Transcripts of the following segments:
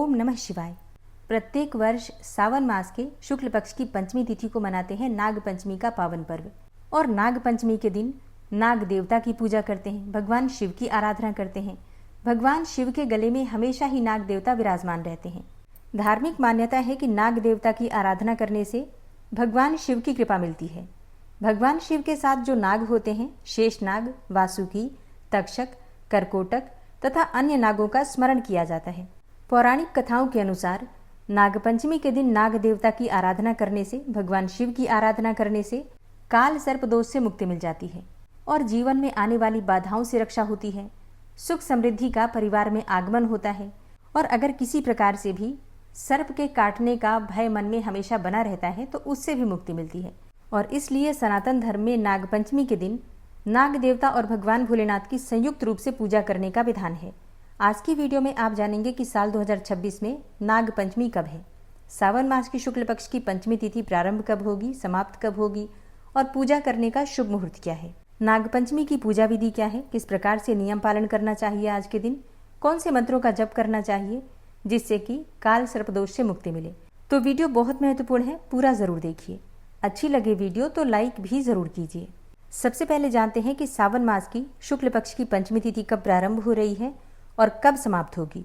ओम नमः शिवाय। प्रत्येक वर्ष सावन मास के शुक्ल पक्ष की पंचमी तिथि को मनाते हैं नाग पंचमी का पावन पर्व। और नाग पंचमी के दिन नाग देवता की पूजा करते हैं, भगवान शिव की आराधना करते हैं। भगवान शिव के गले में हमेशा ही नाग देवता विराजमान रहते हैं। धार्मिक मान्यता है कि नाग देवता की आराधना करने से भगवान शिव की कृपा मिलती है। भगवान शिव के साथ जो नाग होते हैं, शेषनाग, वासुकी, तक्षक, करकोटक तथा अन्य नागों का स्मरण किया जाता है। पौराणिक कथाओं के अनुसार नागपंचमी के दिन नाग देवता की आराधना करने से, भगवान शिव की आराधना करने से काल सर्प दोष से मुक्ति मिल जाती है और जीवन में आने वाली बाधाओं से रक्षा होती है। सुख समृद्धि का परिवार में आगमन होता है और अगर किसी प्रकार से भी सर्प के काटने का भय मन में हमेशा बना रहता है तो उससे भी मुक्ति मिलती है। और इसलिए सनातन धर्म में नागपंचमी के दिन नाग देवता और भगवान भोलेनाथ की संयुक्त रूप से पूजा करने का विधान है। आज की वीडियो में आप जानेंगे कि साल 2026 में नाग पंचमी कब है, सावन मास की शुक्ल पक्ष की पंचमी तिथि प्रारंभ कब होगी, समाप्त कब होगी और पूजा करने का शुभ मुहूर्त क्या है। नाग पंचमी की पूजा विधि क्या है, किस प्रकार से नियम पालन करना चाहिए, आज के दिन कौन से मंत्रों का जप करना चाहिए जिससे कि काल सर्प दोष से मुक्ति मिले। तो वीडियो बहुत महत्वपूर्ण है, पूरा जरूर देखिए। अच्छी लगे वीडियो तो लाइक भी जरूर कीजिए। सबसे पहले जानते हैं कि सावन मास की शुक्ल पक्ष की पंचमी तिथि कब प्रारंभ हो रही है और कब समाप्त होगी।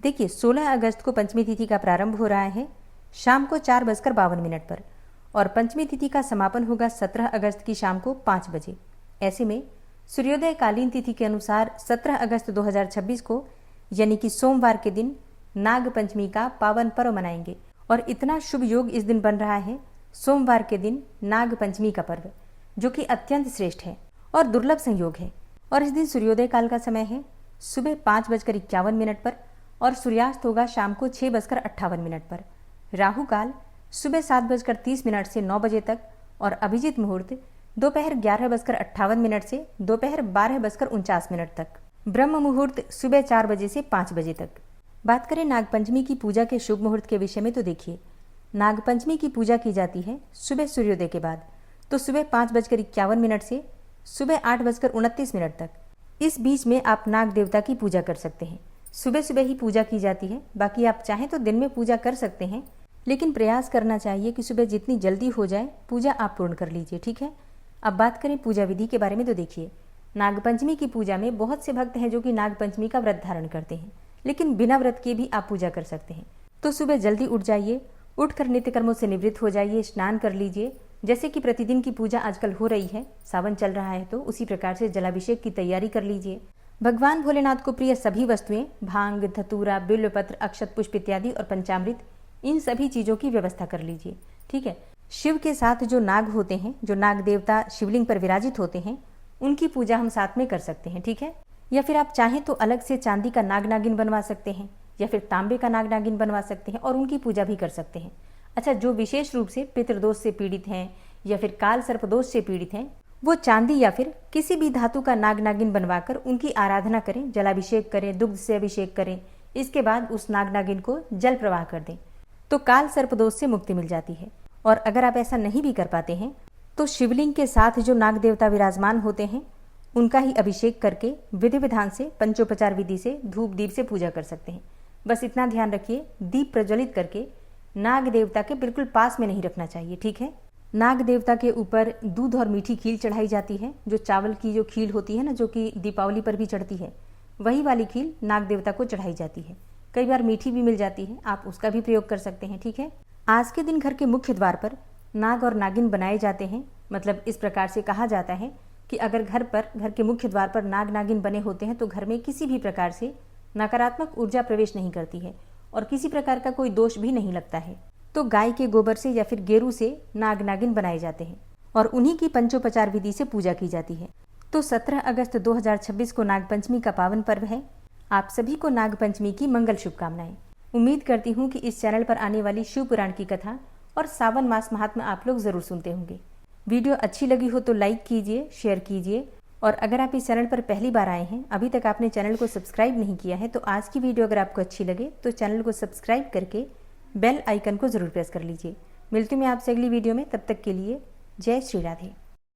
देखिए 16 अगस्त को पंचमी तिथि का प्रारंभ हो रहा है शाम को 4:52 पर और पंचमी तिथि का समापन होगा 17 अगस्त की शाम को 5 बजे। ऐसे में सूर्योदय कालीन तिथि के अनुसार 17 अगस्त 2026 को यानी कि सोमवार के दिन नाग पंचमी का पावन पर्व मनाएंगे और इतना शुभ योग इस दिन बन रहा है। सोमवार के दिन नाग पंचमी का पर्व जो कि अत्यंत श्रेष्ठ है और दुर्लभ संयोग है। और इस दिन सूर्योदय काल का समय है सुबह 5:51 पर और सूर्यास्त होगा शाम को 6:58 पर। राहु काल सुबह 7:30 से 9 बजे तक और अभिजीत मुहूर्त दोपहर 11:58 से दोपहर 12:49 तक। ब्रह्म मुहूर्त सुबह 4 बजे से 5 बजे तक। बात करें नागपंचमी की पूजा के शुभ मुहूर्त के विषय में तो देखिए नागपंचमी की पूजा की जाती है सुबह सूर्योदय के बाद, तो सुबह 5:51 से सुबह 8:29 तक। इस बीच में आप नाग देवता की पूजा कर सकते हैं। सुबह सुबह ही पूजा की जाती है, बाकी आप चाहें तो दिन में पूजा कर सकते हैं, लेकिन प्रयास करना चाहिए कि सुबह जितनी जल्दी हो जाए पूजा आप पूर्ण कर लीजिए, ठीक है। अब बात करें पूजा विधि के बारे में तो देखिए नागपंचमी की पूजा में बहुत से भक्त हैं जो कि नागपंचमी का व्रत धारण करते हैं, लेकिन बिना व्रत के भी आप पूजा कर सकते हैं। तो सुबह जल्दी उठ जाइए, उठकर नित्य कर्मों से निवृत्त हो जाइए, स्नान कर लीजिए। जैसे कि प्रतिदिन की पूजा आजकल हो रही है, सावन चल रहा है तो उसी प्रकार से जलाभिषेक की तैयारी कर लीजिए। भगवान भोलेनाथ को प्रिय सभी वस्तुएं भांग, धतूरा, बिल्वपत्र, अक्षत पुष्प इत्यादि और पंचामृत, इन सभी चीजों की व्यवस्था कर लीजिए, ठीक है। शिव के साथ जो नाग होते हैं, जो नाग देवता शिवलिंग पर विराजित होते हैं, उनकी पूजा हम साथ में कर सकते हैं, ठीक है। या फिर आप चाहें तो अलग से चांदी का नाग नागिन बनवा सकते हैं या फिर तांबे का नाग नागिन बनवा सकते हैं और उनकी पूजा भी कर सकते हैं। अच्छा, जो विशेष रूप से पितृदोष से पीड़ित हैं या फिर काल सर्पदोष से पीड़ित हैं, वो चांदी या फिर किसी भी धातु का नाग नागिन बनवाकर उनकी आराधना करें, जलाभिषेक करें, दुग्ध से अभिषेक करें। इसके बाद उस नाग नागिन को जल प्रवाह कर दें तो काल सर्पदोष से मुक्ति मिल जाती है। और अगर आप ऐसा नहीं भी कर पाते हैं तो शिवलिंग के साथ जो नाग देवता विराजमान होते हैं उनका ही अभिषेक करके विधि विधान से पंचोपचार विधि से धूप दीप से पूजा कर सकते हैं। बस इतना ध्यान रखिए, दीप प्रज्वलित करके नाग देवता के बिल्कुल पास में नहीं रखना चाहिए, ठीक है। नाग देवता के ऊपर दूध और मीठी खील चढ़ाई जाती है। जो चावल की जो खील होती है ना, जो कि दीपावली पर भी चढ़ती है, वही वाली खील नाग देवता को चढ़ाई जाती है। कई बार मीठी भी मिल जाती है, आप उसका भी प्रयोग कर सकते हैं, ठीक है। आज के दिन घर के मुख्य द्वार पर नाग और नागिन बनाए जाते हैं। मतलब इस प्रकार से कहा जाता है कि अगर घर के मुख्य द्वार पर नाग नागिन बने होते हैं तो घर में किसी भी प्रकार से नकारात्मक ऊर्जा प्रवेश नहीं करती है और किसी प्रकार का कोई दोष भी नहीं लगता है। तो गाय के गोबर से या फिर गेरू से नाग नागिन बनाए जाते हैं और उन्हीं की पंचोपचार विधि से पूजा की जाती है। तो 17 अगस्त 2026 को नागपंचमी का पावन पर्व है। आप सभी को नागपंचमी की मंगल शुभकामनाएं। उम्मीद करती हूँ कि इस चैनल पर आने वाली शिव पुराण की कथा और सावन मास महात्म्य आप लोग जरूर सुनते होंगे। वीडियो अच्छी लगी हो तो लाइक कीजिए, शेयर कीजिए और अगर आप इस चैनल पर पहली बार आए हैं, अभी तक आपने चैनल को सब्सक्राइब नहीं किया है, तो आज की वीडियो अगर आपको अच्छी लगे तो चैनल को सब्सक्राइब करके बेल आइकन को जरूर प्रेस कर लीजिए। मिलती हूँ मैं आपसे अगली वीडियो में, तब तक के लिए जय श्री राधे।